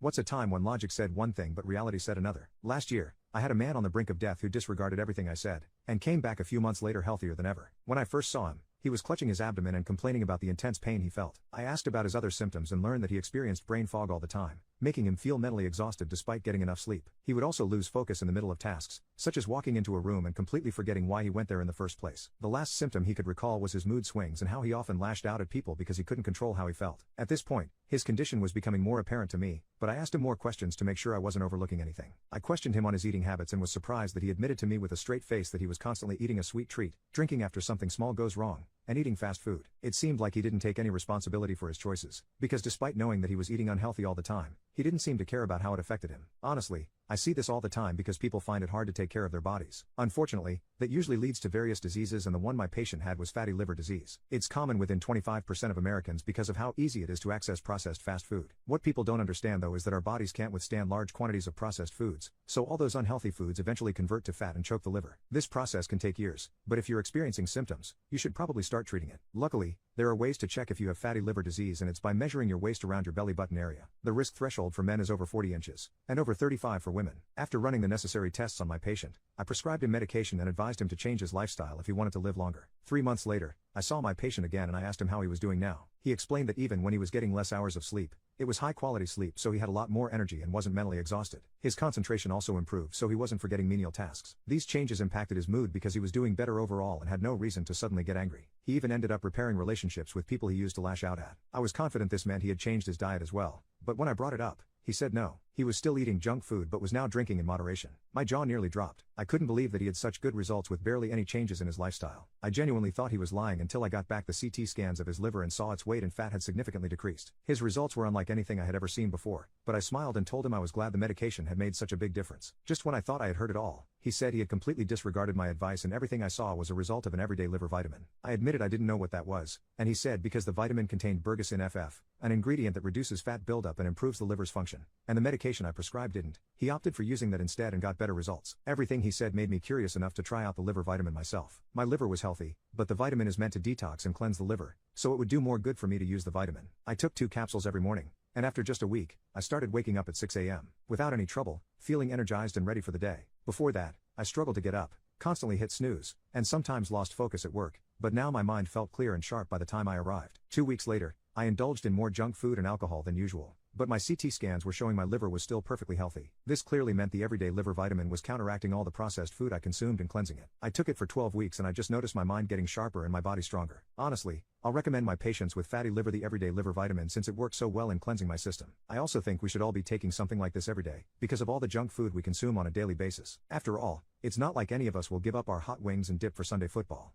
What's a time when logic said one thing but reality said another? Last year, I had a man on the brink of death who disregarded everything I said, and came back a few months later healthier than ever. When I first saw him, he was clutching his abdomen and complaining about the intense pain he felt. I asked about his other symptoms and learned that he experienced brain fog all the time, making him feel mentally exhausted despite getting enough sleep. He would also lose focus in the middle of tasks, such as walking into a room and completely forgetting why he went there in the first place. The last symptom he could recall was his mood swings and how he often lashed out at people because he couldn't control how he felt. At this point, his condition was becoming more apparent to me, but I asked him more questions to make sure I wasn't overlooking anything. I questioned him on his eating habits and was surprised that he admitted to me with a straight face that he was constantly eating a sweet treat, drinking after something small goes wrong, and eating fast food. It seemed like he didn't take any responsibility for his choices, because despite knowing that he was eating unhealthy all the time, he didn't seem to care about how it affected him. Honestly, I see this all the time because people find it hard to take care of their bodies. Unfortunately, that usually leads to various diseases, and the one my patient had was fatty liver disease. It's common within 25% of Americans because of how easy it is to access processed fast food. What people don't understand though is that our bodies can't withstand large quantities of processed foods, so all those unhealthy foods eventually convert to fat and choke the liver. This process can take years, but if you're experiencing symptoms, you should probably start treating it. Luckily, there are ways to check if you have fatty liver disease, and it's by measuring your waist around your belly button area. The risk threshold for men is over 40 inches, and over 35 for women. After running the necessary tests on my patient, I prescribed him medication and advised him to change his lifestyle if he wanted to live longer. 3 months later, I saw my patient again and I asked him how he was doing now. He explained that even when he was getting less hours of sleep, it was high-quality sleep, so he had a lot more energy and wasn't mentally exhausted. His concentration also improved, so he wasn't forgetting menial tasks. These changes impacted his mood because he was doing better overall and had no reason to suddenly get angry. He even ended up repairing relationships with people he used to lash out at. I was confident this meant he had changed his diet as well, but when I brought it up, he said no. He was still eating junk food but was now drinking in moderation. My jaw nearly dropped. I couldn't believe that he had such good results with barely any changes in his lifestyle. I genuinely thought he was lying until I got back the CT scans of his liver and saw its weight and fat had significantly decreased. His results were unlike anything I had ever seen before, but I smiled and told him I was glad the medication had made such a big difference. Just when I thought I had heard it all, he said he had completely disregarded my advice and everything I saw was a result of an everyday liver vitamin. I admitted I didn't know what that was, and he said because the vitamin contained Bergasin FF, an ingredient that reduces fat buildup and improves the liver's function, and the medication I prescribed didn't. He opted for using that instead and got better results. Everything he said made me curious enough to try out the liver vitamin myself. My liver was healthy, but the vitamin is meant to detox and cleanse the liver, so it would do more good for me to use the vitamin. I took 2 capsules every morning, and after just a week, I started waking up at 6 a.m. without any trouble, feeling energized and ready for the day. Before that, I struggled to get up, constantly hit snooze, and sometimes lost focus at work, but now my mind felt clear and sharp by the time I arrived. 2 weeks later, I indulged in more junk food and alcohol than usual, but my CT scans were showing my liver was still perfectly healthy. This clearly meant the everyday liver vitamin was counteracting all the processed food I consumed and cleansing it. I took it for 12 weeks and I just noticed my mind getting sharper and my body stronger. Honestly, I'll recommend my patients with fatty liver the everyday liver vitamin since it works so well in cleansing my system. I also think we should all be taking something like this every day, because of all the junk food we consume on a daily basis. After all, it's not like any of us will give up our hot wings and dip for Sunday football.